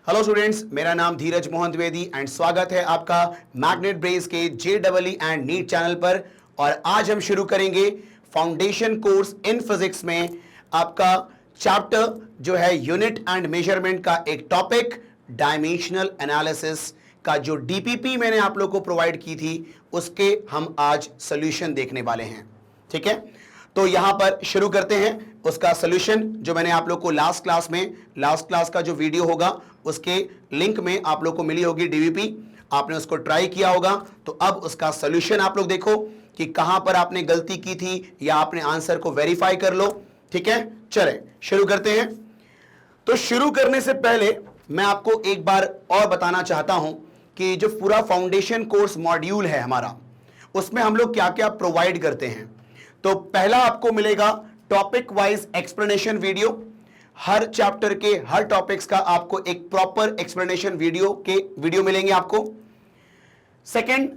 Hello students, मेरा नाम धीरज Mohan Dwivedi and स्वागत है आपका मैग्नेट ब्रेस के JEE एंड नीट चैनल पर। और आज हम शुरू करेंगे फाउंडेशन कोर्स इन फिजिक्स में आपका चैप्टर जो है यूनिट एंड मेजरमेंट का एक टॉपिक डायमेंशनल एनालिसिस का जो डीपीपी मैंने आप लोग को प्रोवाइड की थी उसके हम आज सॉल्यूशन देखने वाले हैं। ठीक है, तो यहां पर शुरू करते हैं उसका सॉल्यूशन जो मैंने आप लोग को लास्ट क्लास का जो वीडियो होगा उसके लिंक में आप लोग को मिली होगी डीवीपी, आपने उसको ट्राई किया होगा। तो अब उसका सॉल्यूशन आप लोग देखो कि कहां पर आपने गलती की थी या आपने आंसर को वेरीफाई कर लो। ठीक है, चले शुरू करते हैं। तो शुरू करने से पहले मैं आपको एक बार और बताना चाहता हूं कि जो पूरा फाउंडेशन कोर्स मॉड्यूल है हमारा, उसमें हम लोग क्या क्या प्रोवाइड करते हैं। तो पहला आपको मिलेगा टॉपिक वाइज एक्सप्लेनेशन वीडियो, हर चैप्टर के हर टॉपिक्स का आपको एक प्रॉपर एक्सप्लेनेशन वीडियो मिलेंगे आपको। सेकंड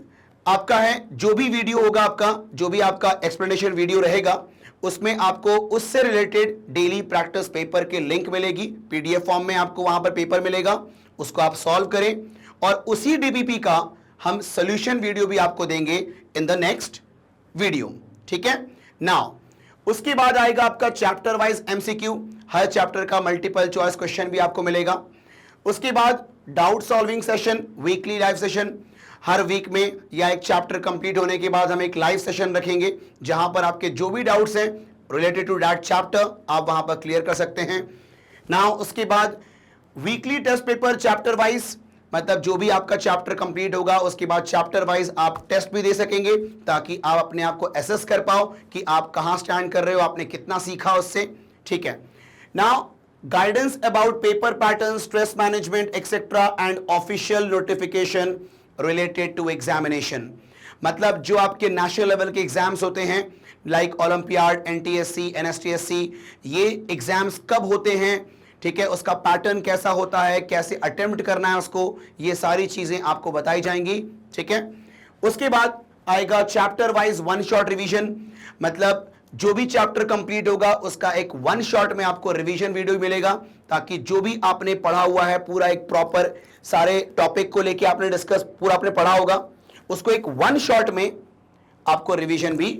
आपका है जो भी वीडियो होगा आपका, जो भी आपका एक्सप्लेनेशन वीडियो रहेगा उसमें आपको उससे रिलेटेड डेली प्रैक्टिस पेपर के लिंक मिलेगी, पीडीएफ फॉर्म में आपको वहां पर पेपर मिलेगा, उसको आप सॉल्व करें और उसी डीबीपी का हम सॉल्यूशन वीडियो भी आपको देंगे इन द नेक्स्ट वीडियो। ठीक है, नाउ उसके बाद आएगा आपका चैप्टर वाइज एमसीक्यू, हर चैप्टर का मल्टीपल चॉइस क्वेश्चन भी आपको मिलेगा। उसके बाद doubt solving session, weekly live session, हर वीक में या एक चैप्टर कंप्लीट होने के बाद हम एक लाइव सेशन रखेंगे जहां पर आपके जो भी डाउट्स हैं रिलेटेड टू दैट चैप्टर आप वहां पर क्लियर कर सकते हैं। नाउ उसके बाद weekly test paper chapter wise, मतलब जो भी आपका चैप्टर कंप्लीट होगा उसके बाद चैप्टर वाइज आप टेस्ट भी दे सकेंगे ताकि आप अपने आप को असेस कर पाओ कि आप कहां स्टैंड कर रहे हो, आपने कितना सीखा उससे। ठीक है, now guidance about paper pattern, stress management etcetera and official notification related to examination, मतलब जो आपके नेशनल लेवल के एग्जाम्स होते हैं लाइक ओलंपियाड, NTSC, NSTSC, ये एग्जाम्स कब होते हैं, ठीक है, उसका पैटर्न कैसा होता है, कैसे अटेम्प्ट करना है उसको, ये सारी चीजें आपको बताई जाएंगी। ठीक है, उसके बाद आएगा chapter wise one shot revision, मतलब जो भी चैप्टर कंप्लीट होगा उसका एक वन शॉट में आपको रिवीजन वीडियो मिलेगा ताकि जो भी आपने पढ़ा हुआ है पूरा एक प्रॉपर सारे टॉपिक को लेके आपने डिस्कस पूरा आपने पढ़ा होगा उसको एक वन शॉट में आपको रिवीजन भी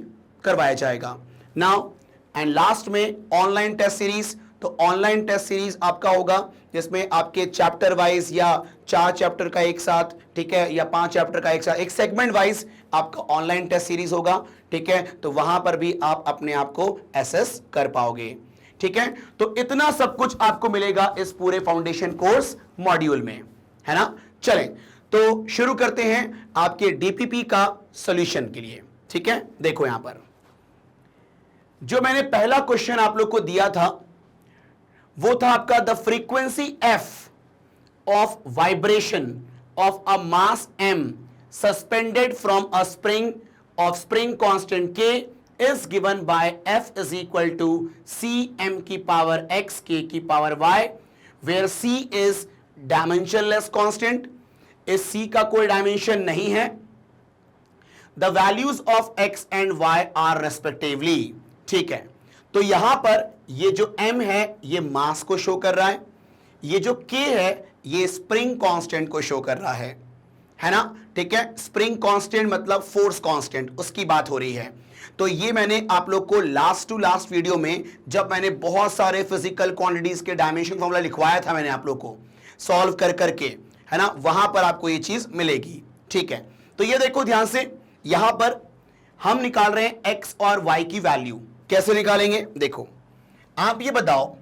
करवाया जाएगा। नाउ एंड लास्ट में ऑनलाइन टेस्ट सीरीज, तो ऑनलाइन टेस्ट सीरीज आपका होगा जिसमें आपके चैप्टर वाइज या 4 चैप्टर का एक साथ, ठीक है, या 5 चैप्टर का एक साथ एक सेगमेंट वाइज आपका ऑनलाइन टेस्ट सीरीज होगा। ठीक है, तो वहां पर भी आप अपने आप को एसेस कर पाओगे। ठीक है, तो इतना सब कुछ आपको मिलेगा इस पूरे फाउंडेशन कोर्स मॉड्यूल में, है ना। चलें तो शुरू करते हैं आपके डीपीपी का सॉल्यूशन के लिए। ठीक है, देखो यहां पर जो मैंने पहला क्वेश्चन आप लोग को दिया था वो था आपका the frequency F of vibration of a mass m suspended from a spring of spring constant k is given by f is equal to cm की पावर x k की power y, where c is dimensionless constant, इस c का कोई dimension नहीं है। The values of x and y are respectively, ठीक है, तो यहां पर ये जो m है ये मास को शो कर रहा है, ये जो k है ये स्प्रिंग कांस्टेंट को शो कर रहा है ना। ठीक है, स्प्रिंग कांस्टेंट मतलब फोर्स कांस्टेंट, उसकी बात हो रही है। तो ये मैंने आप लोग को लास्ट टू लास्ट वीडियो में जब मैंने बहुत सारे फिजिकल क्वांटिटीज के डायमेंशन फॉर्मूला लिखवाया था मैंने आप लोग को सॉल्व कर करके, है ना, वहां पर आपको ये चीज मिलेगी। ठीक है, तो ये देखो ध्यान से, यहां पर हम निकाल रहे हैं x और y की वैल्यू। कैसे निकालेंगे, देखो आप ये बताओ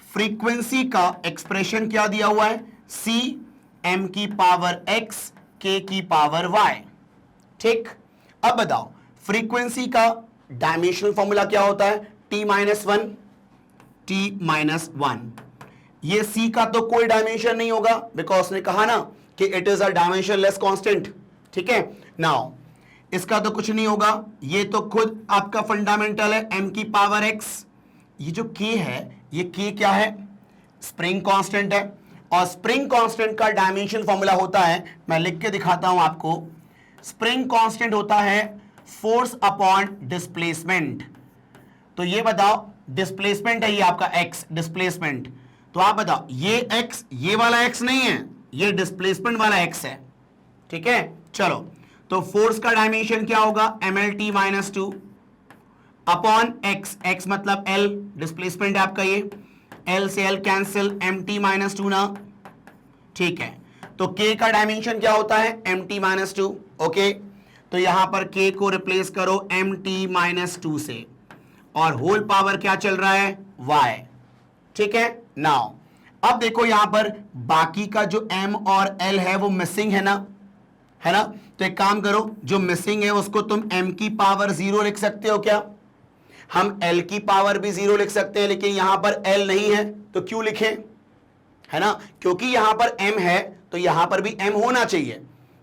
फ्रीक्वेंसी का एक्सप्रेशन क्या दिया हुआ है, c m की पावर x k की पावर y। ठीक, अब बताओ फ्रीक्वेंसी का डायमेंशनल फॉर्मूला क्या होता है, t-1। ये c का तो कोई डायमेंशन नहीं होगा बिकॉज उसने कहा ना कि it is a dimensionless constant. ठीक है, नाउ इसका तो कुछ नहीं होगा, ये तो खुद आपका फंडामेंटल है m की पावर x। ये जो k है ये k क्या है, स्प्रिंग कांस्टेंट है, और स्प्रिंग कांस्टेंट का डायमेंशन फॉर्मूला होता है, मैं लिख के दिखाता हूं आपको, स्प्रिंग कांस्टेंट होता है फोर्स अपॉन डिस्प्लेसमेंट। तो ये बताओ डिस्प्लेसमेंट है ये आपका x डिस्प्लेसमेंट, तो आप बताओ ये x, ये वाला x नहीं है, ये डिस्प्लेसमेंट वाला x है, ठीक है। चलो, तो फोर्स का डायमेंशन क्या होगा, mlt minus 2 upon x, x मतलब l, डिस्प्लेसमेंट है आपका, ये l से l कैंसिल, mt माइनस 2 ना, ठीक है। तो k का डायमेंशन क्या होता है, mt माइनस 2, ओके। तो यहां पर k को रिप्लेस करो mt माइनस 2 से, और होल पावर क्या चल रहा है, y, ठीक है। नाउ अब देखो यहां पर बाकी का जो m और l है वो मिसिंग है ना, है ना। तो एक काम करो, जो मिसिंग है उसको तुम m की पावर 0 लिख सकते हो क्या, हम l की पावर भी 0 लिख सकते हैं, लेकिन यहां पर l नहीं है तो क्यों लिखें, है ना, क्योंकि यहां पर m है तो यहां पर भी m होना चाहिए,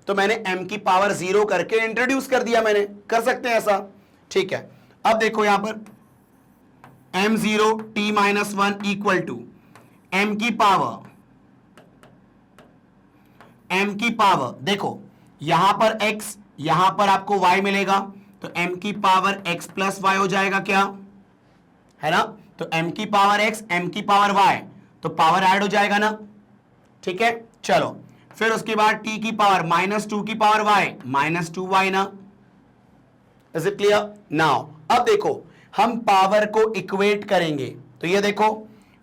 तो मैंने m की पावर 0 करके इंट्रोड्यूस कर दिया, मैंने कर सकते हैं ऐसा, ठीक है। अब देखो यहां पर m0 t minus 1 equal to m की पावर, देखो यहां पर x, यहां पर आपको y मिलेगा, तो m की पावर x प्लस y हो जाएगा क्या, है ना। तो m की पावर x, m की पावर y, तो पावर ऐड हो जाएगा ना, ठीक है। चलो, फिर उसके बाद t की पावर माइनस 2 की पावर y, माइनस 2y ना, इज इट क्लियर। नाउ अब देखो हम पावर को इक्वेट करेंगे, तो ये देखो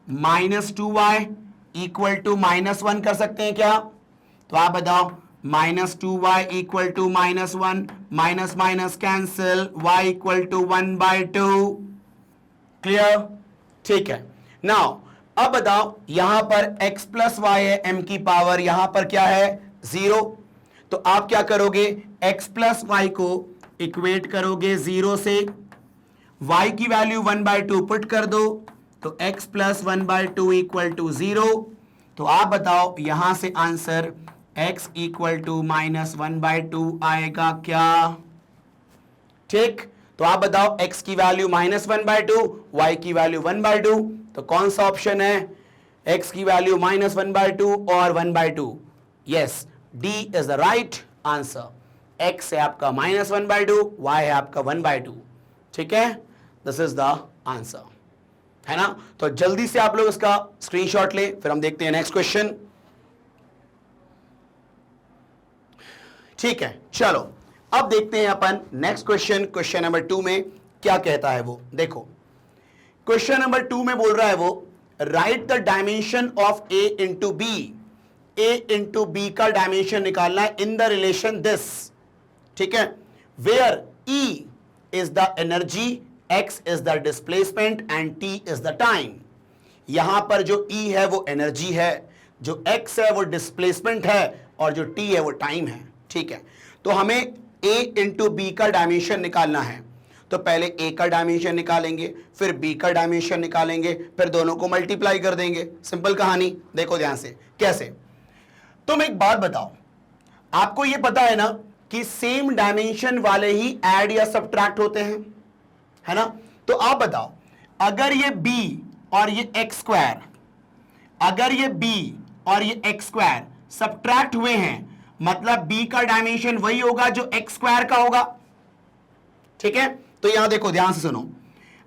minus 2y equal to minus 1 कर सकते हैं क्या, तो आप बताओ minus 2y equal to minus 1, minus minus cancel, y equal to 1/2, clear, ठीक है। नाउ अब बताओ यहां पर x प्लस वाई है m की पावर, यहां पर क्या है 0, तो आप क्या करोगे, x प्लस वाई को इक्वेट करोगे 0 से, y की वैल्यू 1/2 पुट कर दो, तो x प्लस 1/2 इक्वल टू 0, तो आप बताओ यहां से answer x equal to minus 1/2 आएगा क्या, ठीक। तो आप बताओ x की वैल्यू माइनस 1/2, y की वैल्यू 1/2, तो कौन सा ऑप्शन है, x की वैल्यू माइनस 1/2 और 1/2, yes, D is the right answer. x है आपका माइनस 1/2, y है आपका 1/2, ठीक है, दिस इज द आंसर, है ना। तो जल्दी से आप लोग इसका स्क्रीनशॉट ले, फिर हम देखते हैं नेक्स्ट क्वेश्चन, ठीक है। चलो अब देखते हैं अपन नेक्स्ट क्वेश्चन, क्वेश्चन नंबर 2 में क्या कहता है वो, देखो क्वेश्चन नंबर 2 में बोल रहा है वो, right the dimension of a into B, a into B का डायमेंशन निकालना है इन द रिलेशन दिस, ठीक है, where E is the energy, x is the displacement and t is the time. यहां पर जो E है वो एनर्जी है, जो x है वो डिस्प्लेसमेंट है, और जो t है वो टाइम है, ठीक है। तो हमें a इंटू बी का डायमेंशन निकालना है, तो पहले a का डायमेंशन निकालेंगे, फिर b का डायमेंशन निकालेंगे, फिर दोनों को मल्टीप्लाई कर देंगे, सिंपल कहानी। देखो ध्यान से कैसे, तुम एक बात बताओ, आपको यह पता है ना कि सेम डायमेंशन वाले ही ऐड या सब्ट्रैक्ट होते हैं, है ना। तो आप बताओ अगर ये b और ये x स्क्वायर, अगर ये b और ये x स्क्वायर सब्ट्रैक्ट हुए हैं, मतलब b का डायमेंशन वही होगा जो x स्क्वायर का होगा, ठीक है। तो यहां देखो ध्यान से सुनो,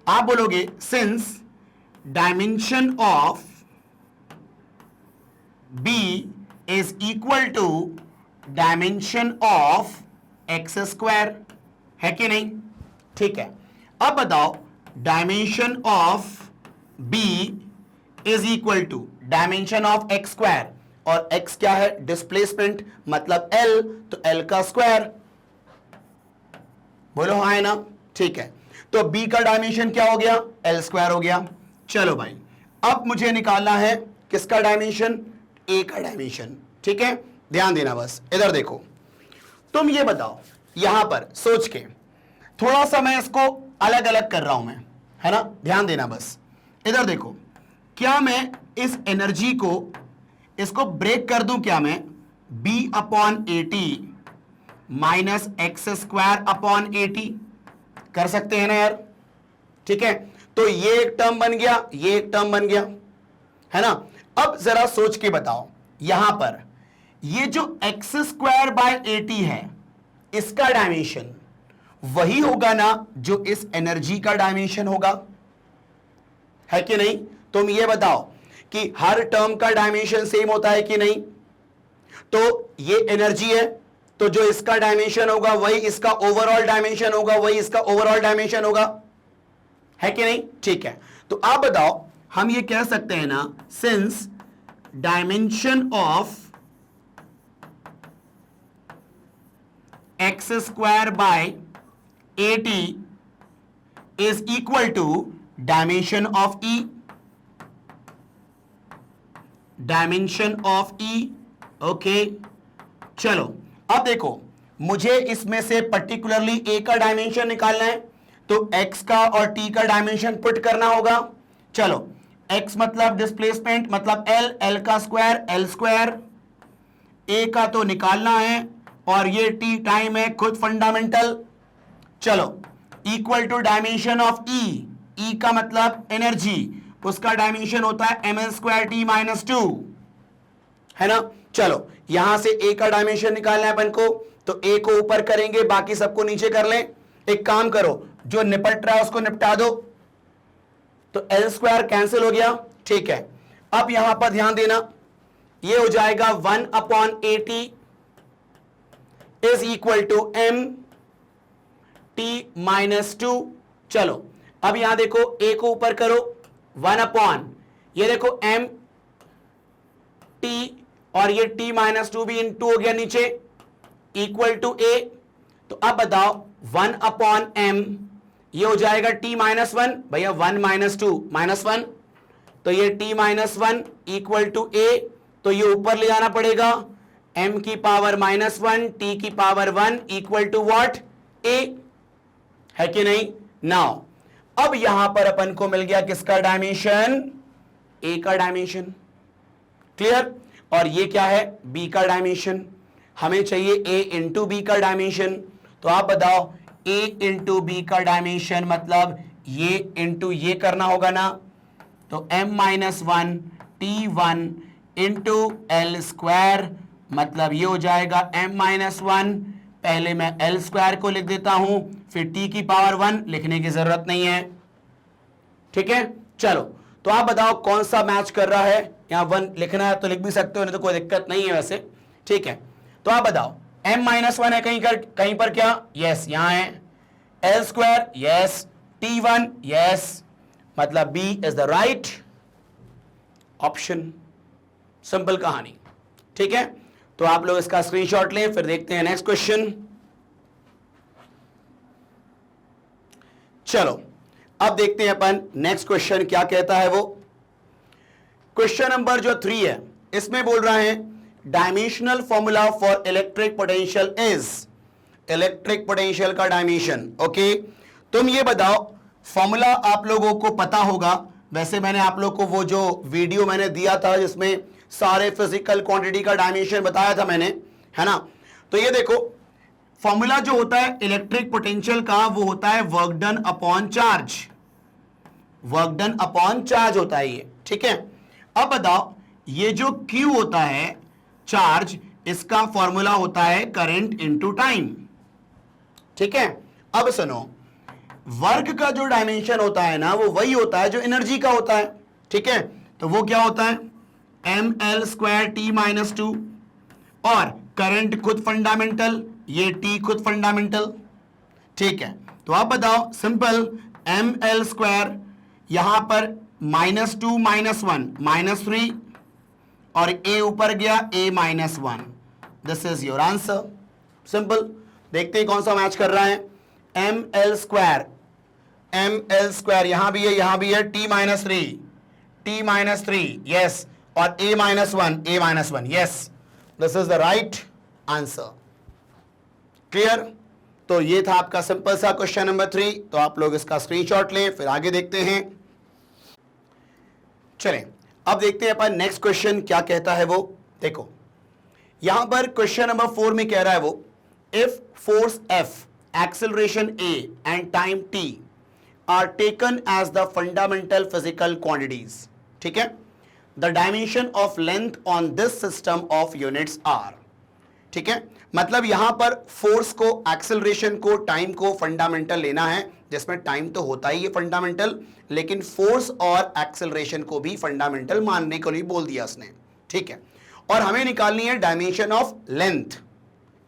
आप बोलोगे since dimension of b is equal to dimension of x square, है कि नहीं, ठीक है। अब बताओ dimension of b is equal to dimension of x square, और x क्या है, डिस्प्लेसमेंट, मतलब l, तो l का स्क्वायर, बोलो हाँ है ना, ठीक है। तो b का डायमेंशन क्या हो गया, l स्क्वायर हो गया। चलो भाई अब मुझे निकालना है किसका डायमेंशन, a का डायमेंशन, ठीक है। ध्यान देना, बस इधर देखो, तुम ये बताओ यहां पर सोच के, थोड़ा सा मैं इसको अलग अलग कर रहा हूं मैं, है ना, ध्यान देना बस, इधर देखो, क्या मैं इस एनर्जी को, इसको ब्रेक कर दूं क्या मैं, b upon eighty minus x square upon eighty, कर सकते हैं ना यार, ठीक है। तो ये एक टर्म बन गया, ये एक टर्म बन गया, है ना। अब जरा सोच के बताओ, यहां पर ये जो एक्स स्क्वायर बाय एटी है, इसका डायमेंशन वही होगा ना जो इस एनर्जी का डायमेंशन होगा, है कि नहीं। तुम ये बताओ कि हर टर्म का डायमेंशन सेम होता है कि नहीं? तो ये एनर्जी है, तो जो इसका डायमेंशन होगा वही इसका ओवरऑल डायमेंशन होगा, वही इसका ओवरऑल डायमेंशन होगा, है कि नहीं? ठीक है, तो आप बताओ, हम ये कह सकते हैं ना, since dimension of x square by 80 is equal to dimension of E, dimension of E. Okay, चलो अब देखो, मुझे इसमें से पर्टिकुलरली ए का डायमेंशन निकालना है, तो एक्स का और टी का डायमेंशन पुट करना होगा। चलो, एक्स मतलब डिस्प्लेसमेंट मतलब एल, एल का स्क्वायर एल स्क्वायर, ए का तो निकालना है, और ये टी टाइम है, खुद फंडामेंटल। चलो, equal to dimension of E, E का मतलब एनर्जी, उसका डायमेंशन होता है M L square T minus 2, है ना? चलो, यहां से ए का डायमेंशन निकालना है अपन को, तो ए को ऊपर करेंगे, बाकी सबको नीचे कर लें। एक काम करो, जो निपट रहा है उसको निपटा दो, तो एल स्क्वायर कैंसिल हो गया। ठीक है, अब यहां पर ध्यान देना, ये हो जाएगा 1/80 is equal to M T minus 2। चलो, अब यहां देखो, ए को ऊपर करो, 1/, ये देखो एम टी, और ये टी माइनस 2 भी इनटू हो गया नीचे, इक्वल टू ए। तो अब बताओ, 1/m, ये हो जाएगा t माइनस 1, भैया 1 माइनस 2 माइनस 1, तो ये t minus 1 equal to a, तो ये ऊपर ले जाना पड़ेगा, m की पावर माइनस 1 t की power 1 equal to what? a, है कि नहीं? नाउ अब यहां पर अपन को मिल गया किसका डायमेंशन? a का डायमेंशन। क्लियर? और ये क्या है? b का डायमेंशन। हमें चाहिए a इंटू बी का डायमेंशन, तो आप बताओ, a इंटू बी का डायमेंशन मतलब ये इंटू ये करना होगा ना, तो m minus 1 t1 into L square, मतलब ये हो जाएगा m माइनस 1, पहले मैं एल स्क्वायर को लिख देता हूं, फिर t की पावर 1 लिखने की जरूरत नहीं है। ठीक है, चलो, तो आप बताओ कौन सा मैच कर रहा है? यहां 1 लिखना है तो लिख भी सकते हो, नहीं तो कोई दिक्कत नहीं है वैसे। ठीक है, तो आप बताओ, m माइनस 1 है कहीं पर क्या? यस, यहां है। L square, yes. t1, yes, मतलब b is the right option. Simple कहानी। ठीक है, तो आप लोग इसका स्क्रीनशॉट लें, फिर देखते हैं नेक्स्ट क्वेश्चन। चलो, अब देखते हैं अपन नेक्स्ट क्वेश्चन क्या कहता है। वो क्वेश्चन नंबर जो 3 है, इसमें बोल रहा है dimensional formula for electric potential is, electric potential का डायमेंशन। ओके, तुम ये बताओ, फॉर्मूला आप लोगों को पता होगा, वैसे मैंने आप लोग को वो जो वीडियो मैंने दिया था जिसमें सारे फिजिकल क्वांटिटी का डायमेंशन बताया था मैंने, है ना? तो ये देखो, फॉर्मूला जो होता है इलेक्ट्रिक पोटेंशियल का, वो होता है work done upon charge, work done upon charge होता है ये। ठीक है, अब बताओ, ये जो Q होता है चार्ज, इसका फॉर्मूला होता है करंट इनटू टाइम। ठीक है, अब सुनो, वर्क का जो डायमेंशन होता है ना, वो वही होता है जो एनर्जी का होता है। ठीक है, तो वो क्या होता है? M L square T minus 2, और करंट खुद फंडामेंटल, ये टी खुद फंडामेंटल। ठीक है, तो आप बताओ, सिंपल, एम एल स्क्वायर, यहां पर -2 -1 -3, और a ऊपर गया a -1, this is your answer. Simple, देखते हैं कौन सा मैच कर रहा है। एम एल स्क्वायर, यहां भी है, यहां भी है, t -3, यस, और a -1, yes, this is the right answer. Clear? तो ये था आपका सिंपल सा क्वेश्चन नंबर 3। तो आप लोग इसका स्क्रीनशॉट लें, फिर आगे देखते हैं। चलें, अब देखते हैं अपन नेक्स्ट क्वेश्चन क्या कहता है। वो देखो, यहां पर क्वेश्चन नंबर 4 में कह रहा है वो, if force F, acceleration A and time T are taken as the fundamental physical quantities. ठीक है, the dimension of length on this system of units are. ठीक है, मतलब यहां पर फोर्स को, एक्सेलरेशन को, टाइम को फंडामेंटल लेना है, जिसमें टाइम तो होता ही है फंडामेंटल, लेकिन फोर्स और एक्सेलरेशन को भी फंडामेंटल मानने के लिए बोल दिया उसने, ठीक है। और हमें निकालनी है dimension of length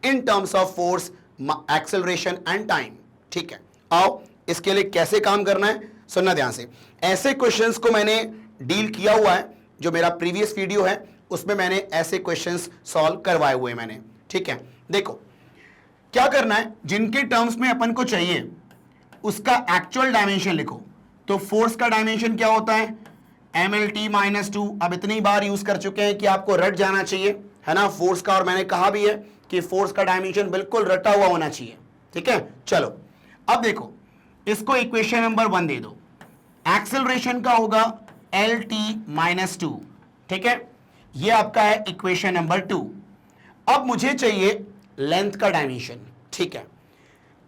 in terms of force, acceleration and time, ठीक है। आओ इसके लिए कैसे काम करना है सुनना ध्यान से। ऐसे क्वेश्चंस को मैंने डील किया हुआ है, जो मेरा प्रीवियस वीडियो है उसमें मैंने ऐसे क्वेश्चंस सॉल्व करवाए हुए मैंने, ठीक है। देखो क्या करना है, जिनके टर्म्स में अपन को चाहिए उसका एक्चुअल डायमेंशन लिखो। तो फोर्स का डायमेंशन क्या होता है, mlt-2। अब इतनी बार यूज कर चुके हैं कि आपको रट जाना चाहिए, है ना, फोर्स का। और मैंने कहा भी है कि फोर्स का डायमेंशन बिल्कुल रटा हुआ होना चाहिए, ठीक है। चलो अब देखो, इसको इक्वेशन नंबर 1 दे दो। एक्सेलरेशन का होगा lt-2, ठीक है, ये आपका है इक्वेशन नंबर 2। अब मुझे चाहिए लेंथ का डायमेंशन, ठीक है।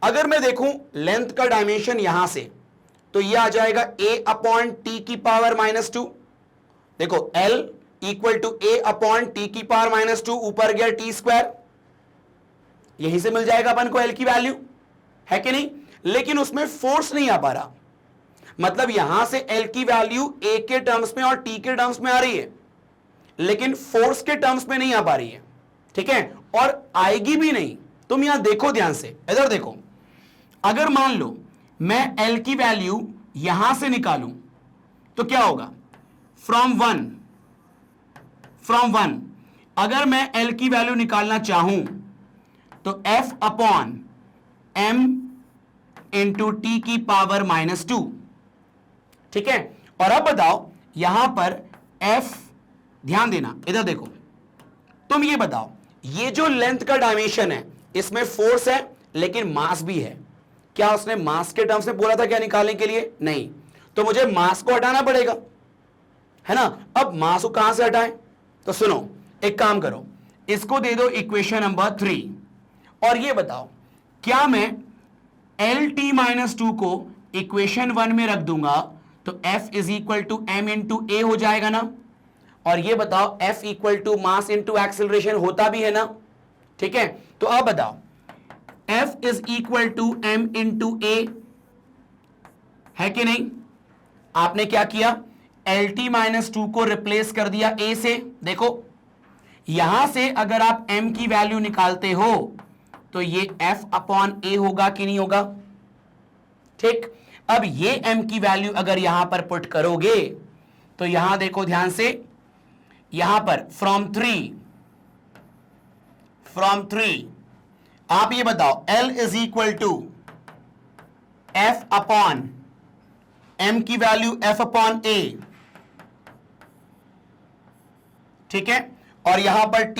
अगर मैं देखूं लेंथ का डायमेंशन यहां से, तो ये आ जाएगा a/t⁻²। देखो l = a/t⁻², ऊपर गया t², यहीं से मिल जाएगा अपन को l की वैल्यू, है कि नहीं। लेकिन उसमें फोर्स नहीं आ पा रहा, मतलब यहां से l की वैल्यू a के टर्म्स में और t के टर्म्स में आ रही है, लेकिन फोर्स के टर्म्स में नहीं आ पा रही है, ठीक है, और आएगी भी नहीं। तुम यहां देखो ध्यान से, इधर देखो, अगर मान लो मैं L की वैल्यू यहां से निकालूं तो क्या होगा, फ्रॉम वन अगर मैं L की वैल्यू निकालना चाहूं तो F/m × t⁻², ठीक है। और अब बताओ यहां पर F, ध्यान देना इधर देखो, तुम ये बताओ, ये जो लेंथ का डायमेंशन है इसमें फोर्स है लेकिन मास भी है। क्या उसने मास के टर्म्स में बोला था क्या निकालने के लिए, नहीं, तो मुझे मास को हटाना पड़ेगा, है ना। अब मास को कहां से हटाएं, तो सुनो एक काम करो, इसको दे दो इक्वेशन नंबर 3 और ये बताओ क्या मैं lt-2 को इक्वेशन 1 में रख दूंगा तो F = m × a हो जाएगा ना। और ये बताओ F = मास × एक्सेलरेशन होता भी है ना, ठीक है। तो अब बताओ F = m × a है कि नहीं। आपने क्या किया, lt-2 को रिप्लेस कर दिया a से। देखो यहां से अगर आप m की वैल्यू निकालते हो तो ये F/a होगा कि नहीं होगा, ठीक। अब ये m की वैल्यू अगर यहां पर पुट करोगे तो यहां देखो ध्यान से, यहां पर फ्रॉम 3 आप ये बताओ L = F/m की वैल्यू F/a, ठीक है, और यहां पर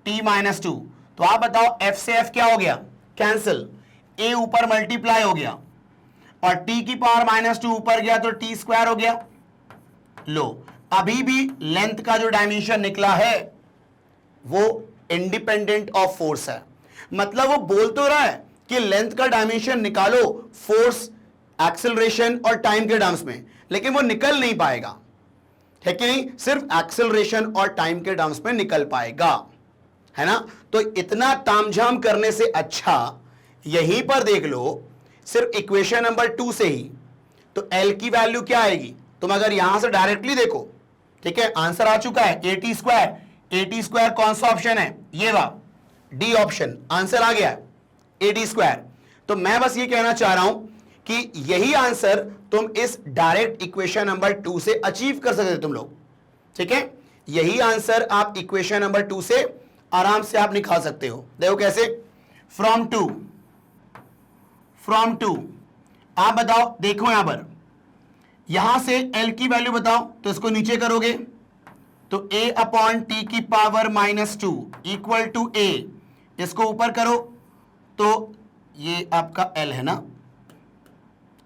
t-2, तो आप बताओ F से F क्या हो गया, कैंसिल, a ऊपर मल्टीप्लाई हो गया और t⁻² ऊपर गया तो t² हो गया। लो अभी भी लेंथ का जो डायमेंशन निकला है वो इंडिपेंडेंट ऑफ फोर्स है। मतलब वो बोल तो रहा है कि लेंथ का डायमेंशन निकालो फोर्स, एक्सेलरेशन और टाइम के टर्म्स में, लेकिन वो निकल नहीं पाएगा, है कि नहीं, सिर्फ एक्सेलरेशन और टाइम के टर्म्स में निकल पाएगा, है ना। तो इतना तामझाम करने से अच्छा यहीं पर देख लो, सिर्फ इक्वेशन नंबर 2 से ही, तो L की वैल्यू क्या आएगी, तुम अगर यहां से डायरेक्टली देखो, ठीक है, आंसर आ चुका है at² कौन सा ऑप्शन है, ये वाला डी ऑप्शन, आंसर आ गया at²। तो मैं बस ये कहना चाह रहा हूं कि यही आंसर तुम इस डायरेक्ट इक्वेशन नंबर 2 से अचीव कर सकते तुम लोग, ठीक है। यही आंसर आप इक्वेशन नंबर 2 से आराम से आप निकाल सकते हो। देखो कैसे, फ्रॉम टू आप बताओ, देखो यहां पर, यहां से L की वैल्यू बताओ तो इसको नीचे करोगे तो a/t⁻² = a, इसको ऊपर करो तो ये आपका L है ना,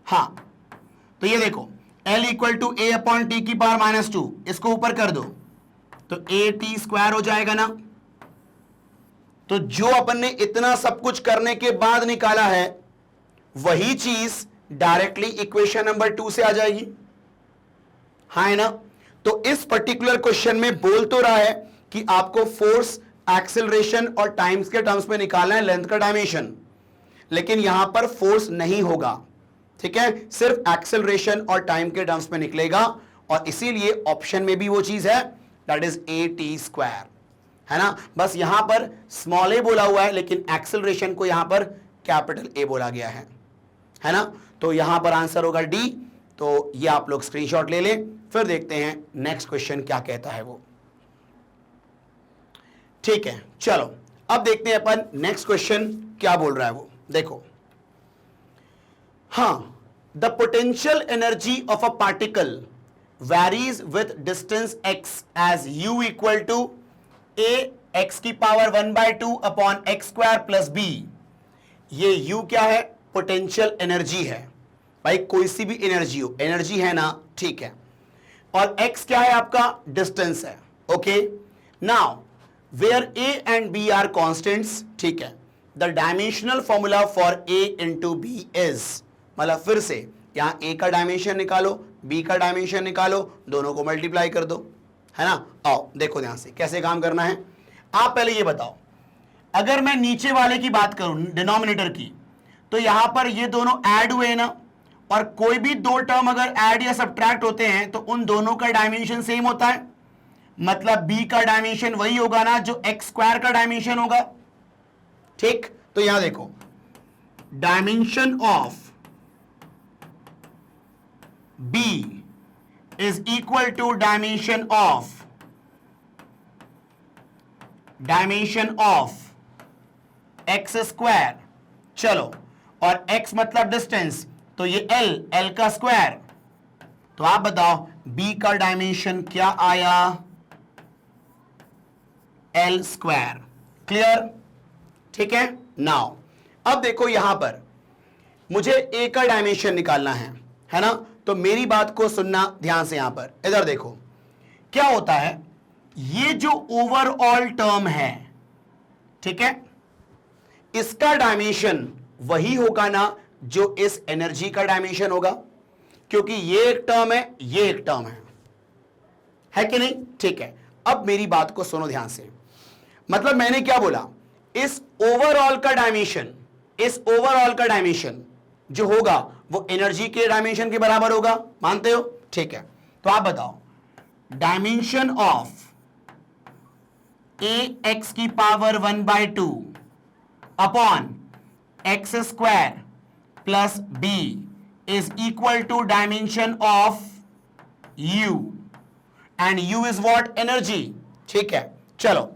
हाँ, तो ये देखो L = a/t⁻², इसको ऊपर कर दो तो at² हो जाएगा ना। तो जो अपन ने इतना सब कुछ करने के बाद निकाला है वही चीज डायरेक्टली इक्वेशन नंबर 2 से आ जाएगी, हाँ है ना। तो इस पर्टिकुलर क्वेश्चन में बोल तो रहा है कि आपको फोर्स, एक्सेलरेशन और टाइम्स के टर्म्स में निकालना है लेंथ का डायमेंशन, लेकिन यहां पर फोर्स नहीं होगा, ठीक है, सिर्फ एक्सेलरेशन और टाइम के टर्म्स में निकलेगा, और इसीलिए ऑप्शन में भी वो चीज है, that is A T square, है ना। बस यहां पर स्मॉल ए बोला हुआ है, लेकिन एक्सेलरेशन को यहां पर कैपिटल ए बोला गया है ना। तो यहां पर आंसर होगा डी। तो ये आप लोग स्क्रीनशॉट ले लें, फिर देखते हैं नेक्स्ट क्वेश्चन क्या कहता है वो। ठीक है, चलो अब देखते हैं अपन नेक्स्ट क्वेश्चन क्या बोल रहा है वो। देखो, हाँ, the potential energy of a particle varies with distance x as u equal to a x की power 1/2 upon x square plus B. ये u क्या है? पोटेंशियल एनर्जी है भाई, कोई सी भी एनर्जी हो, एनर्जी है ना, ठीक है। और x क्या है? आपका डिस्टेंस है, okay. Now where a and b are constants, ठीक है, the dimensional formula for a into B is, मतलब फिर से यहां a का डायमेंशन निकालो, b का डायमेंशन निकालो, दोनों को मल्टीप्लाई कर दो, है ना। आओ देखो ध्यान से कैसे काम करना है। आप पहले ये बताओ, अगर मैं नीचे वाले की बात करूं, डिनोमिनेटर की, तो यहां पर ये दोनों ऐड हुए ना, और कोई भी दो टर्म अगर ऐड या सब्ट्रैक्ट होते हैं तो उन दोनों का डायमेंशन सेम होता है, मतलब b का डायमेंशन वही होगा ना जो एक्स स्क्वायर का डायमेंशन होगा, ठीक। तो यहां देखो, dimension of b is equal to dimension of x square, चलो, और x मतलब डिस्टेंस, तो ये l का स्क्वायर। तो आप बताओ b का डायमेंशन क्या आया? l square. क्लियर? ठीक है। नाउ अब देखो यहां पर मुझे a का डायमेंशन निकालना है ना। तो मेरी बात को सुनना ध्यान से, यहां पर इधर देखो क्या होता है, ये जो ओवरऑल टर्म है, ठीक है, इसका डायमेंशन वही होगा ना जो इस एनर्जी का डायमेंशन होगा, क्योंकि ये एक टर्म है, ये एक टर्म है कि नहीं? ठीक है। अब मेरी बात को सुनो ध्यान से, मतलब मैंने क्या बोला, इस ओवरऑल का डायमेंशन जो होगा वो एनर्जी के डायमेंशन के बराबर होगा, मानते हो? ठीक है। तो आप बताओ, डायमेंशन ऑफ ए एक्स की power 1/2 upon x square plus B is equal to dimension of u, and u is what? Energy, ठीक है। चलो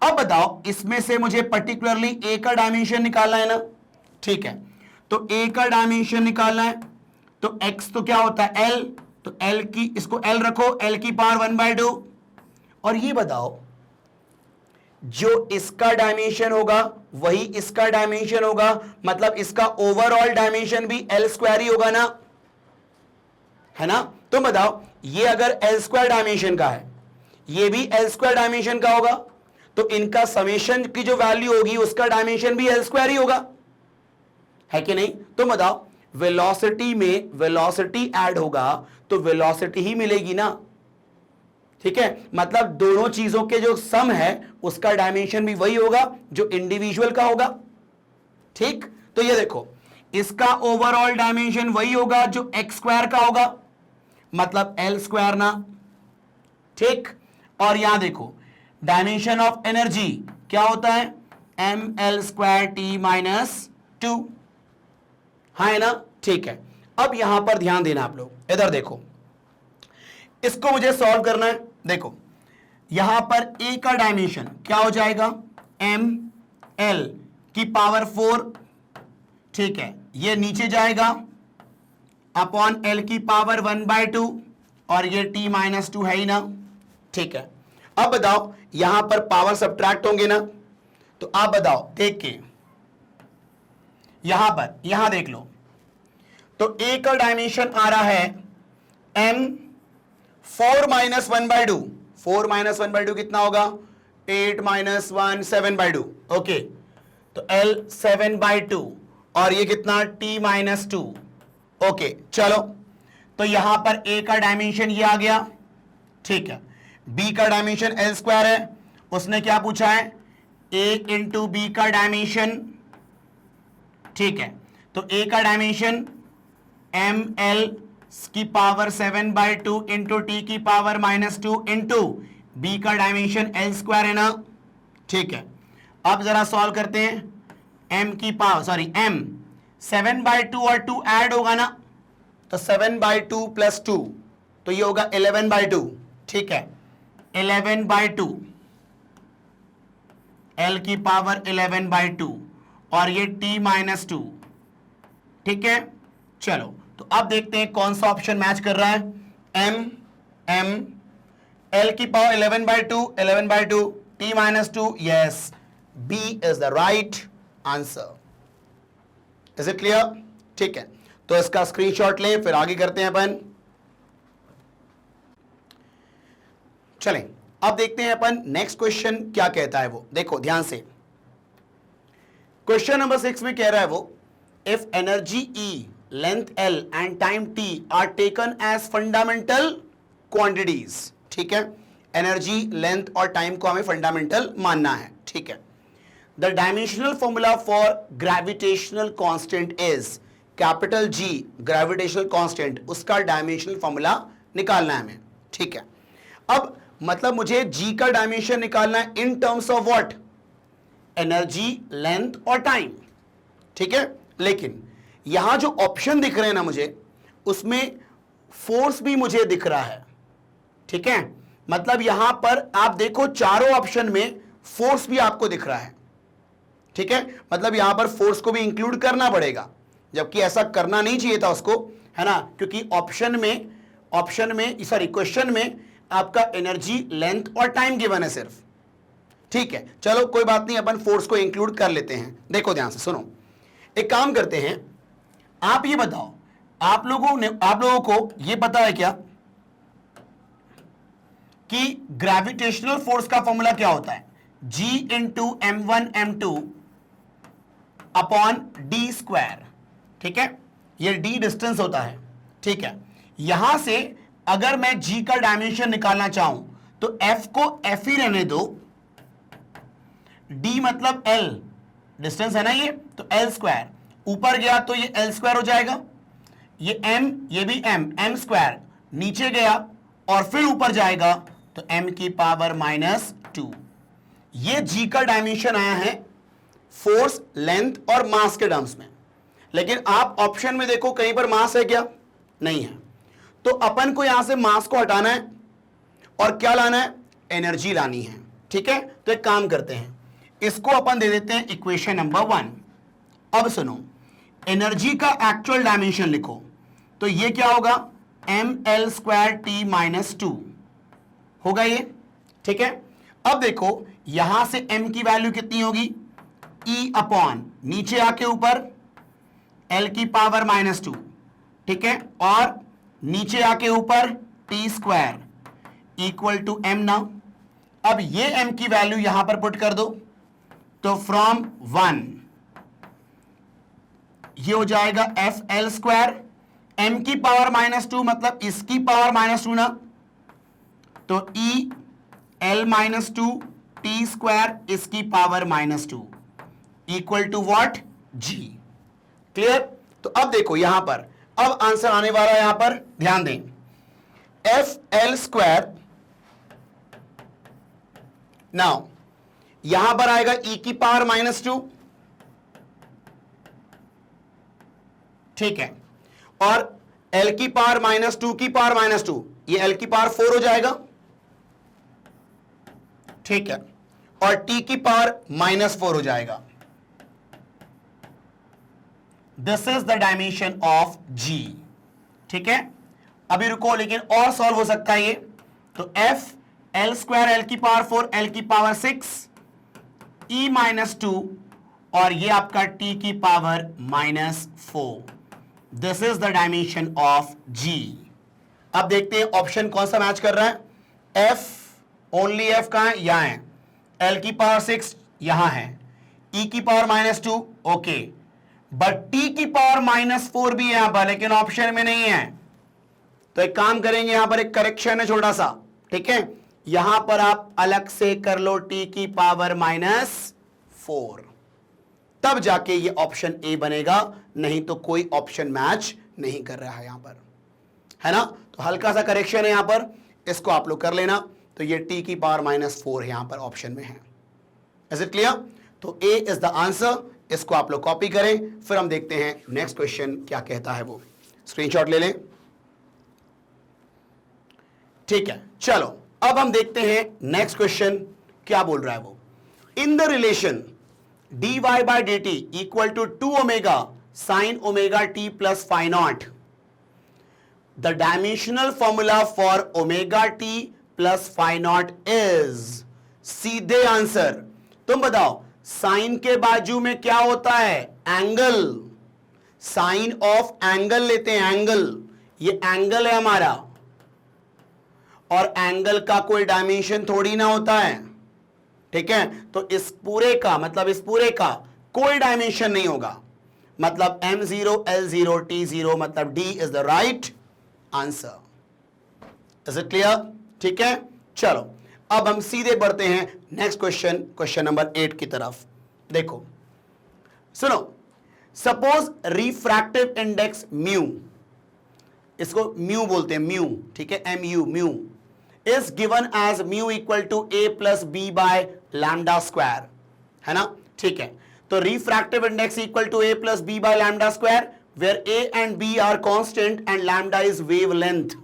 अब बताओ, इसमें से मुझे पर्टिकुलरली a का डायमेंशन निकालना है ना, ठीक है। तो a का डायमेंशन निकालना है, तो x तो क्या होता है? l, तो l की, इसको l रखो, l की पावर 1/2, और ये बताओ जो इसका डायमेंशन होगा वही इसका डायमेंशन होगा, मतलब इसका ओवरऑल डायमेंशन भी l स्क्वायर ही होगा ना, है ना। तो बताओ, ये अगर l स्क्वायर डायमेंशन का है, ये भी l स्क्वायर डायमेंशन का होगा, तो इनका समेशन की जो वैल्यू होगी उसका डायमेंशन भी l स्क्वायर ही होगा, है कि नहीं? तो बताओ, वेलोसिटी में वेलोसिटी ऐड होगा तो वेलोसिटी ही मिलेगी ना, ठीक है। मतलब दोनों चीजों के जो सम है उसका डायमेंशन भी वही होगा जो इंडिविजुअल का होगा, ठीक। तो ये देखो, इसका ओवरऑल डायमेंशन वही होगा जो एक्स स्क्वायर का होगा, मतलब एल स्क्वायर ना, ठीक। और यहां देखो, डायमेंशन ऑफ एनर्जी क्या होता है? M L square T minus 2, हाँ है ना, ठीक है। अब यहां पर ध्यान देना आप लोग, इधर देखो, इसको मुझे सॉल्व करना है। देखो यहां पर a का डायमेंशन क्या हो जाएगा? m l की पावर 4, ठीक है, ये नीचे जाएगा अपॉन l की पावर 1/2, और ये t माइनस 2 है ही ना, ठीक है। अब बताओ, यहां पर पावर सब्ट्रैक्ट होंगे ना, तो आप बताओ देख के, यहां देख लो, तो a का डायमेंशन आ रहा है m 4 माइनस 1/2, 4 माइनस 1/2 कितना होगा? 8 माइनस 1 7/2, ओके। तो L 7/2, और ये कितना? T minus 2, okay. चलो, तो यहां पर A का डायमेंशन ये आ गया, ठीक है। B का डायमेंशन L स्क्वायर है, उसने क्या पूछा है? A इंटू बी का डायमेंशन ठीक है, तो ए का डायमेंशन एम एल की पावर 7/2 इंटू टी की पावर -2 इंटू बी का डायमेंशन एल स्क्वायर है ना। ठीक है, अब जरा सॉल्व करते हैं। एम 7/2 और 2 ऐड होगा ना, तो 7/2 प्लस 2 तो ये होगा 11/2। ठीक है, 11/2 एल की पावर 11/2 और ये t -2। ठीक है, चलो तो अब देखते हैं कौन सा ऑप्शन मैच कर रहा है। m एल की power 11/2 t -2, yes, b is the right answer. Is it clear? ठीक है, तो इसका स्क्रीनशॉट लें, फिर आगे करते हैं अपन। चलें, अब देखते हैं अपन नेक्स्ट क्वेश्चन क्या कहता है वो। देखो ध्यान से, क्वेश्चन नंबर 6 में कह रहा है वो, if energy E, length L and time T are taken as fundamental quantities. ठीक है, एनर्जी, लेंथ और टाइम को हमें फंडामेंटल मानना है। ठीक है, the dimensional formula for gravitational constant is capital G, gravitational constant, उसका डायमेंशनल फॉर्मूला निकालना है हमें। ठीक है, अब मतलब मुझे G का डायमेंशन निकालना है in terms of what, energy, length और टाइम। ठीक है, लेकिन यहां जो ऑप्शन दिख रहे हैं ना मुझे, उसमें फोर्स भी मुझे दिख रहा है। ठीक है, मतलब यहां पर आप देखो चारों ऑप्शन में फोर्स भी आपको दिख रहा है। ठीक है, मतलब यहां पर फोर्स को भी इंक्लूड करना पड़ेगा, जबकि ऐसा करना नहीं चाहिए था उसको, है ना, क्योंकि क्वेश्चन में आपका एनर्जी, लेंथ और टाइम गिवन है सिर्फ। ठीक है, चलो कोई बात नहीं, अपन फोर्स को इंक्लूड कर लेते हैं। देखो ध्यान से सुनो, एक काम करते हैं, आप ये बताओ, आप लोगों को ये पता है क्या कि ग्रेविटेशनल फोर्स का फॉर्मूला क्या होता है? G into m1 m2 upon D square. ठीक है, ये d डिस्टेंस होता है। ठीक है, यहां से अगर मैं G का डायमेंशन निकालना चाहूं तो F को F ही रहने दो, D मतलब L डिस्टेंस है ना, ये तो L स्क्वायर, ऊपर गया तो ये L स्क्वायर हो जाएगा, ये M, ये भी M स्क्वायर, नीचे गया और फिर ऊपर जाएगा तो M की पावर -2। ये G का डायमेंशन आया है फोर्स, लेंथ और मास के टर्म्स में। लेकिन आप ऑप्शन में देखो, कहीं पर मास है क्या? नहीं है, तो अपन को यहां से मास को हटाना है और क्या लाना है? एनर्जी लानी है। ठीक है, तो एक काम करते हैं, इसको अपन दे देते हैं इक्वेशन नंबर 1। अब सुनो, एनर्जी का एक्चुअल डायमेंशन लिखो, तो ये क्या होगा? ml² t -2 होगा ये। ठीक है, अब देखो यहां से m की वैल्यू कितनी होगी? E अपॉन नीचे आके ऊपर l की पावर -2। ठीक है, और नीचे आके ऊपर t² इक्वल टू m ना। अब ये m की वैल्यू यहां पर पुट कर दो, तो फ्रॉम 1 ये हो जाएगा FL², m की पावर -2 मतलब इसकी पावर -2 ना, तो E L -2 t² इसकी power -2 equal to what? G। Clear? तो अब देखो यहां पर, अब आंसर आने वाला है, यहां पर ध्यान दें, FL², नाउ यहां पर आएगा E की पावर -2। ठीक है, और L की पावर -2 की पावर -2, ये L की पावर 4 हो जाएगा। ठीक है, और T की पावर -4 हो जाएगा। This is the dimension of G। ठीक है, अभी रुको, लेकिन और सॉल्व हो सकता है ये, तो F L² L की पावर 4 L की पावर 6 E -2 और ये आपका T की power -4। This is the dimension of G। अब देखते हैं ऑप्शन कौन सा मैच कर रहा है। F, ओनली F कहां है? यहां है। L की पावर 6 यहां है, E की पावर -2 ओके, बट T की पावर -4 भी यहां पर, लेकिन ऑप्शन में नहीं है। तो एक काम करेंगे, यहां पर एक करेक्शन है छोटा सा। ठीक है, यहां पर आप अलग से कर लो T की पावर -4। तब जाके ये ऑप्शन ए बनेगा, नहीं तो कोई ऑप्शन मैच नहीं कर रहा है यहां पर, है ना। तो हल्का सा करेक्शन है यहां पर, इसको आप लोग कर लेना। तो ये t की पावर -4 यहां पर ऑप्शन में है। Is it clear? तो ए इज द आंसर। इसको आप लोग कॉपी करें, फिर हम देखते हैं नेक्स्ट क्वेश्चन क्या कहता है। वो स्क्रीनशॉट ले लें, ठीक है। चलो अब हम देखते हैं नेक्स्ट क्वेश्चन क्या बोल रहा है वो। इन the relation dy by dt equal to 2 omega sin omega t plus phi naught, the dimensional formula for omega t plus phi naught is, सीधे आंसर तुम बताओ। साइन के बाजू में क्या होता है? एंगल। साइन ऑफ एंगल लेते हैं, एंगल, ये एंगल है हमारा, और एंगल का कोई डायमेंशन थोड़ी ना होता है, ठीक है। तो इस पूरे का मतलब इस पूरे का कोई डायमेंशन नहीं होगा, मतलब m0 l0 t0, मतलब d is the right answer. Is it clear? ठीक है। चलो अब हम सीधे बढ़ते हैं नेक्स्ट क्वेश्चन, क्वेश्चन नंबर 8 की तरफ। देखो सुनो, सपोज रिफ्रैक्टिव इंडेक्स म्यू, इसको म्यू बोलते हैं, म्यू, ठीक है, mu, mu is given as mu equal to a plus b by lambda square, है ना, ठीक है। तो refractive index equal to a plus b by lambda square, where a and b are constant and lambda is wavelength,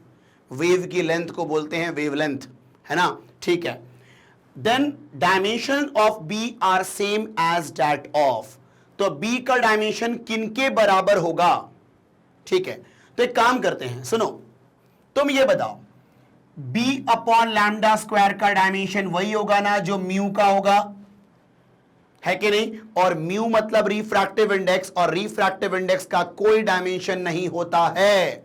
wave की length को बोलते हैं wavelength, है ना, ठीक है। Then dimension of b are same as that of, तो b का डायमेंशन किनके बराबर होगा? ठीक है, तो एक काम करते हैं, सुनो, तुम ये बताओ, b अपॉन लैम्डा स्क्वायर का डायमेंशन वही होगा ना जो म्यू का होगा, है कि नहीं? और म्यू मतलब रिफ्रैक्टिव इंडेक्स, और रिफ्रैक्टिव इंडेक्स का कोई डायमेंशन नहीं होता है,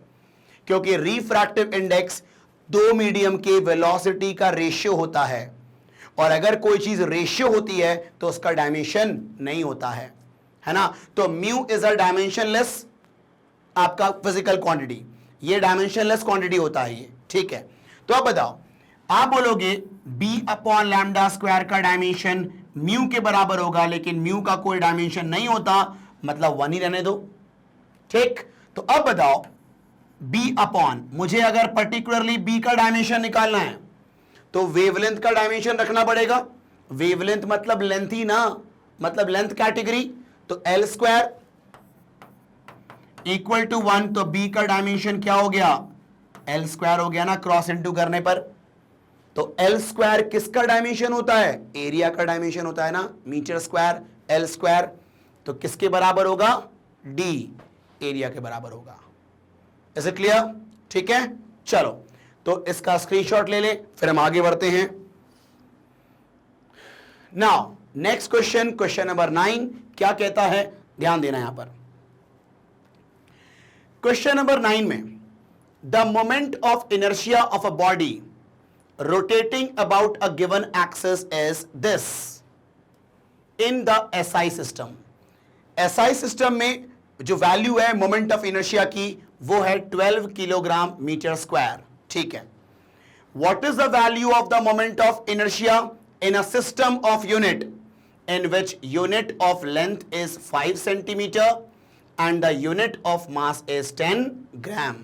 क्योंकि रिफ्रैक्टिव इंडेक्स दो मीडियम के वेलोसिटी का रेशियो होता है, और अगर कोई चीज रेशियो होती है तो उसका डायमेंशन नहीं होता है ना। तो म्यू इज अ डायमेंशनलेस आपका फिजिकल क्वांटिटी, ये डायमेंशनलेस क्वांटिटी होता है ये, ठीक है। तो अब बताओ, आप बोलोगे b अपॉन लैम्डा स्क्वायर का डायमेंशन म्यू के बराबर होगा, लेकिन म्यू का कोई डायमेंशन नहीं होता, मतलब 1 ही रहने दो, ठीक। तो अब बताओ b अपॉन, मुझे अगर पर्टिकुलरली b का डायमेंशन निकालना है तो वेवलेंथ का डायमेंशन रखना पड़ेगा। वेवलेंथ मतलब लेंथ ही ना, मतलब लेंथ कैटेगरी, तो l स्क्वायर इक्वल टू 1, तो b का डायमेंशन क्या हो गया? l स्क्वायर हो गया ना, क्रॉस इनटू करने पर। तो l स्क्वायर किसका डायमेंशन होता है? एरिया का डायमेंशन होता है ना, मीटर स्क्वायर l स्क्वायर, तो किसके बराबर होगा? d, एरिया के बराबर होगा। Is it clear? ठीक है। चलो तो इसका स्क्रीनशॉट ले ले, फिर हम आगे बढ़ते हैं। Now next question, question number 9 क्या कहता है, ध्यान देना यहां पर। क्वेश्चन नंबर 9 में, the moment of inertia of a body rotating about a given axis is this in the SI system. SI system में जो वैल्यू है मोमेंट ऑफ इनर्शिया की वो है 12 किलोग्राम मीटर स्क्वायर, ठीक है। What is the value of the moment of inertia in a system of unit in which unit of length is 5 centimeter and the unit of mass is 10 gram?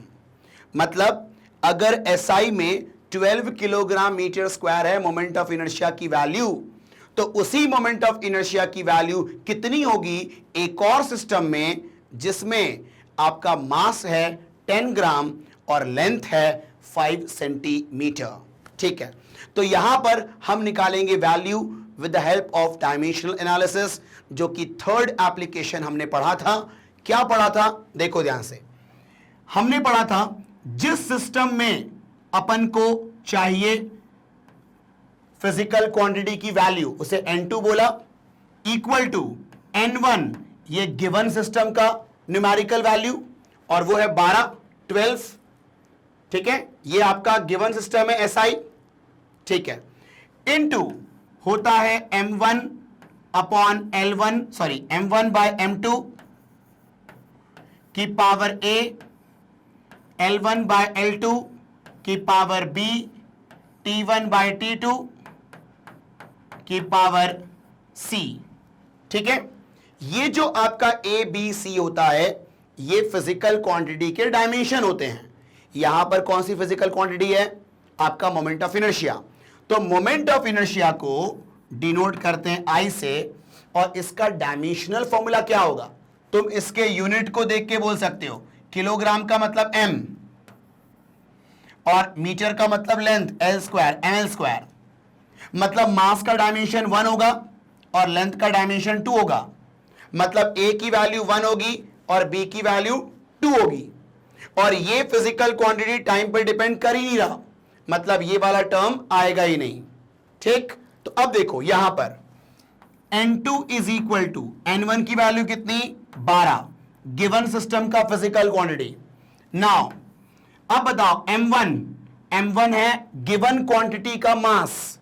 मतलब अगर SI में 12 kilogram metre square है moment of inertia की value, तो उसी moment of inertia की value कितनी होगी एक और सिस्टम में जिसमें आपका मास है 10 ग्राम और लेंथ है 5 सेंटीमीटर, ठीक है। तो यहां पर हम निकालेंगे value with the help of dimensional analysis, जो कि थर्ड एप्लीकेशन हमने पढ़ा था। क्या पढ़ा था? देखो ध्यान से, हमने पढ़ा था जिस सिस्टम में अपन को चाहिए फिजिकल क्वांटिटी की वैल्यू, उसे n2 बोला, इक्वल टू n1, ये गिवन सिस्टम का न्यूमेरिकल वैल्यू, और वो है 12, ठीक है, ये आपका गिवन सिस्टम है SI, ठीक है, इनटू होता है m1 upon L1, sorry m1 bye m2 की power A, L1 bye L2 की power B, T1 bye T2 की पावर C, ठीक है। ये जो आपका ए बी सी होता है ये फिजिकल क्वांटिटी के डायमेंशन होते हैं। यहां पर कौन सी फिजिकल क्वांटिटी है? आपका मोमेंट ऑफ इनर्शिया। तो मोमेंट ऑफ इनर्शिया को डिनोट करते हैं आई से, और इसका डायमेंशनल फॉर्मूला क्या होगा? तुम इसके यूनिट को देख के बोल सकते हो। किलोग्राम का मतलब एम, और मीटर का मतलब length L square, M L square. मतलब मास का डायमेंशन 1 होगा और लेंथ का डायमेंशन 2 होगा। मतलब ए की वैल्यू 1 होगी और बी की वैल्यू 2 होगी। और ये फिजिकल क्वांटिटी टाइम पर डिपेंड कर ही नहीं रहा, मतलब ये वाला टर्म आएगा ही नहीं। ठीक, तो अब देखो यहां पर N2 is equal to N1 की वैल्यू कितनी? 12, गिवन सिस्टम का फिजिकल क्वांटिटी। नाउ अब बताओ M1 है गिवन क्वांटिटी का मास,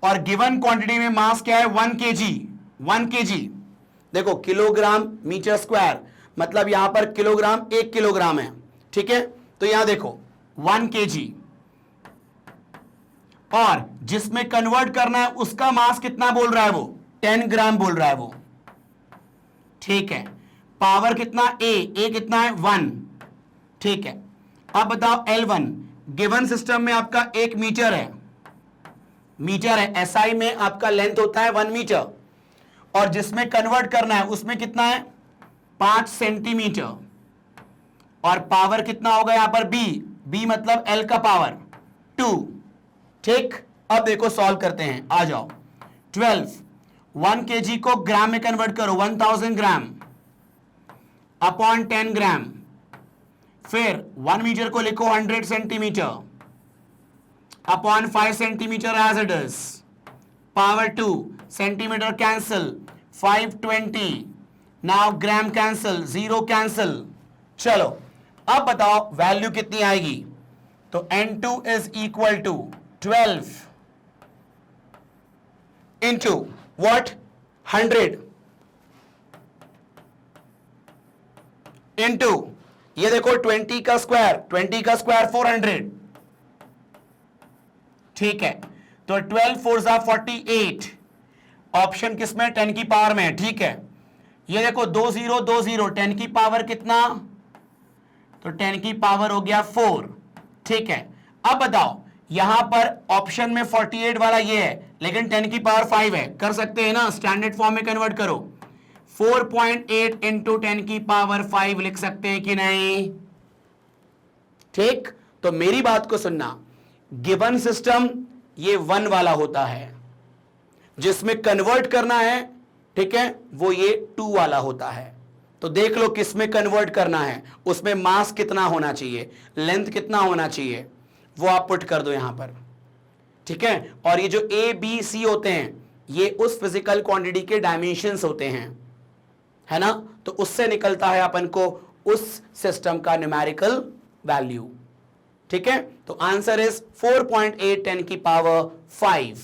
और गिवन क्वांटिटी में मास क्या है? 1 kg। देखो किलोग्राम मीटर स्क्वायर, मतलब यहां पर किलोग्राम 1 किलोग्राम है। ठीक है, तो यहां देखो 1 kg, और जिसमें कन्वर्ट करना है उसका मास कितना बोल रहा है? वो 10 ग्राम बोल रहा है वो। ठीक है, पावर कितना? ए कितना है? 1। ठीक है, अब बताओ L1 गिवन सिस्टम में आपका 1 मीटर है, SI में आपका लेंथ होता है 1 मीटर, और जिसमें कन्वर्ट करना है उसमें कितना है? 5 सेंटीमीटर, और पावर कितना होगा यहां पर? बी मतलब L का पावर 2। ठीक, अब देखो सॉल्व करते हैं, आ जाओ। 1 kg को ग्राम में कन्वर्ट करो, 1000 ग्राम अपॉन 10 ग्राम। फिर 1 मीटर को लिखो 100 centimetre upon 5 centimetre as it is, power 2, centimetre cancel, 520, now gram cancel, 0 cancel. चलो अब बताओ वैल्यू कितनी आएगी? तो N2 is equal to 12 into what? 100 into ये देखो 20 का स्क्वायर 400। ठीक है, तो 12 4 जा 48, ऑप्शन किसमें? 10 की पावर में। ठीक है, ये देखो 2 0 2 0, 10 की पावर कितना? तो 10 की पावर हो गया 4। ठीक है, अब बताओ यहां पर ऑप्शन में 48 वाला ये है, लेकिन 10 की पावर 5 है, कर सकते हैं ना? स्टैंडर्ड फॉर्म में कन्वर्ट करो, 4.8 इंटू 10 की पावर 5 लिख सकते हैं कि नहीं? ठीक, तो मेरी बात को सुनना, गिवन सिस्टम ये 1 वाला होता है, जिसमें कन्वर्ट करना है, ठीक है, वो ये 2 वाला होता है। तो देख लो किसमें कन्वर्ट करना है, उसमें मास कितना होना चाहिए, लेंथ कितना होना चाहिए, वो आप पुट कर दो यहां पर। ठीक है, और ये जो ए बी सी होते हैं ये उस फिजिकल क्वांटिटी के डायमेंशंस होते हैं, है ना? तो उससे निकलता है अपन को उस सिस्टम का न्यूमेरिकल वैल्यू। ठीक है, तो आंसर इज 4.8 10 की पावर 5।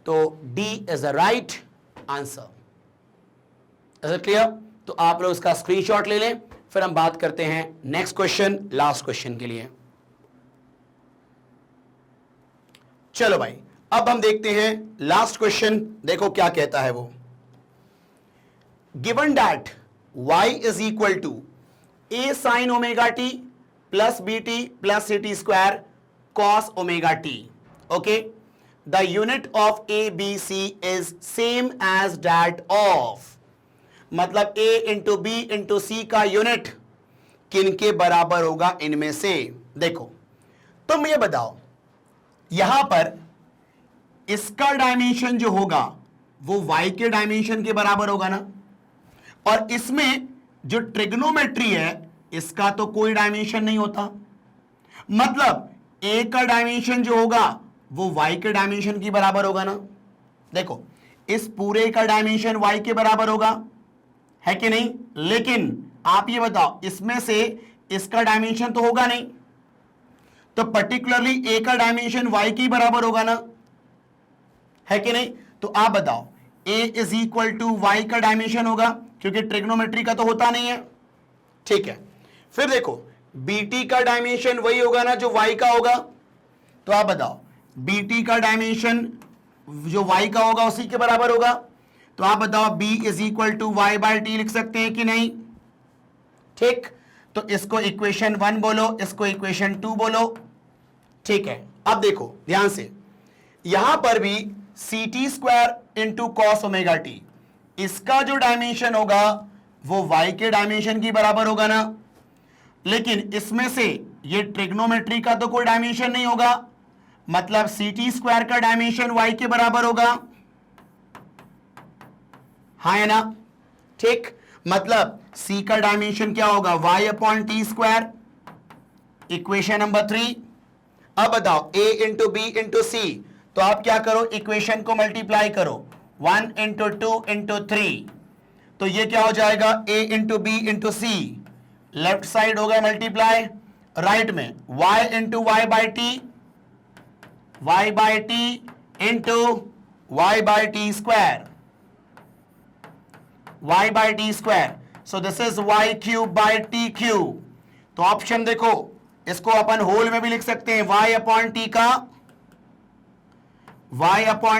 तो D is the right answer. Is it clear? तो आप लोग इसका स्क्रीनशॉट ले लें, फिर हम बात करते हैं नेक्स्ट क्वेश्चन, लास्ट क्वेश्चन के लिए। चलो भाई, अब हम देखते हैं लास्ट क्वेश्चन। देखो क्या कहता है वो। Given that y is equal to a sin omega T plus B T plus C T square cos omega T. Okay, the unit of A B C is same as that of, मतलब a into B into C का unit किन के बराबर होगा इनमें से? देखो तुम ये बताओ, यहां पर इसका डायमेंशन जो होगा वो y के डायमेंशन के बराबर होगा ना, और इसमें जो ट्रिग्नोमेट्री है इसका तो कोई डायमेंशन नहीं होता, मतलब a का डायमेंशन जो होगा वो y के डायमेंशन के बराबर होगा ना। देखो इस पूरे का डायमेंशन y के बराबर होगा, है कि नहीं? लेकिन आप ये बताओ इसमें से इसका डायमेंशन तो होगा नहीं, तो पर्टिकुलरली a का डायमेंशन y के बराबर होगा ना, है कि नहीं? तो आप बताओ a is equal to y का डायमेंशन होगा, क्योंकि ट्रिग्नोमेट्री का तो होता नहीं है। ठीक है, फिर देखो bt का डायमेंशन वही होगा ना जो y का होगा, तो आप बताओ bt का डायमेंशन जो y का होगा उसी के बराबर होगा। तो आप बताओ b is equal to y by T लिख सकते हैं कि नहीं? ठीक, तो इसको इक्वेशन 1 बोलो, इसको इक्वेशन 2 बोलो। ठीक है, अब देखो ध्यान से, यहां पर भी C T square into cos omega T, इसका जो डायमेंशन होगा वो y के डायमेंशन की बराबर होगा ना, लेकिन इसमें से ये ट्रिग्नोमेट्री का तो कोई डायमेंशन नहीं होगा, मतलब सी टी स्क्वायर का डायमेंशन y के बराबर होगा, हाँ है ना? ठीक, मतलब c का डायमेंशन क्या होगा? y upon T square, equation number 3। अब बताओ a इंटू बी इंटू सी, तो आप क्या करो, इक्वेशन को मल्टीप्लाई करो, 1 इंटू 2 इंटू 3, तो ये क्या हो जाएगा? a into B into C, left side होगा मल्टीप्लाई, राइट में y into y by T into y by T square, y by t square, so this is y cube by t cube। तो option देखो, इसको अपन whole में भी लिख सकते हैं, y अपॉन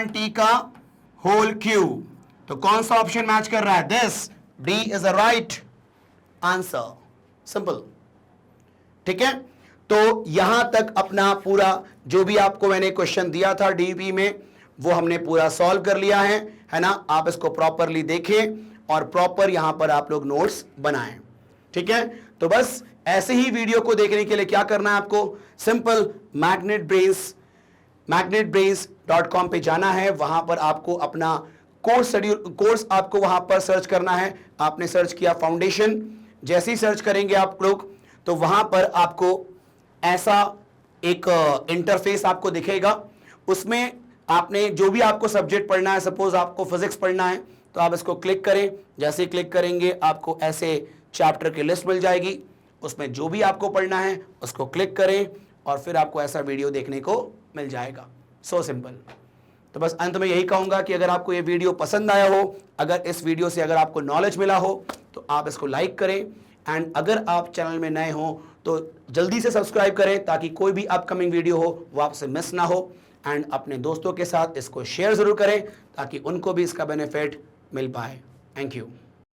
टी का होल क्यूब। तो कौन सा ऑप्शन मैच कर रहा है? This, D is a right answer, simple. ठीक है, तो यहां तक अपना पूरा जो भी आपको मैंने क्वेश्चन दिया था डीपी में वो हमने पूरा सॉल्व कर लिया है ना? आप इसको प्रॉपरली देखें और प्रॉपर यहां पर आप लोग नोट्स बनाएं। ठीक है, तो बस ऐसे ही वीडियो को देखने के लिए क्या करना है आपको? सिंपल magnetbrains.com पे जाना है, वहां पर आपको अपना कोर्स आपको वहां पर सर्च करना है। आपने सर्च किया फाउंडेशन, जैसे ही सर्च करेंगे आप लोग तो वहां पर आपको ऐसा एक इंटरफेस आपको दिखेगा, उसमें आपने जो भी आपको सब्जेक्ट पढ़ना है, सपोज आपको फिजिक्स पढ़ना है तो आप इसको क्लिक करें, जैसे ही क्लिक करेंगे आपको ऐसे चैप्टर की लिस्ट मिल जाएगी, उसमें जो भी आपको पढ़ना है उसको क्लिक करें और फिर आपको ऐसा वीडियो देखने को मिल जाएगा। So simple. तो बस अंत में यही कहूंगा कि अगर आपको ये वीडियो पसंद आया हो, अगर इस वीडियो से अगर आपको नॉलेज मिला हो तो आप इसको लाइक करें, एंड अगर आप चैनल में नए हो तो जल्दी से सब्सक्राइब करें ताकि कोई भी अपकमिंग वीडियो हो वो आपसे मिस ना हो, एंड अपने दोस्तों के साथ इसको शेयर जरूर करें ताकि उनको भी इसका बेनिफिट मिल पाए। Thank you.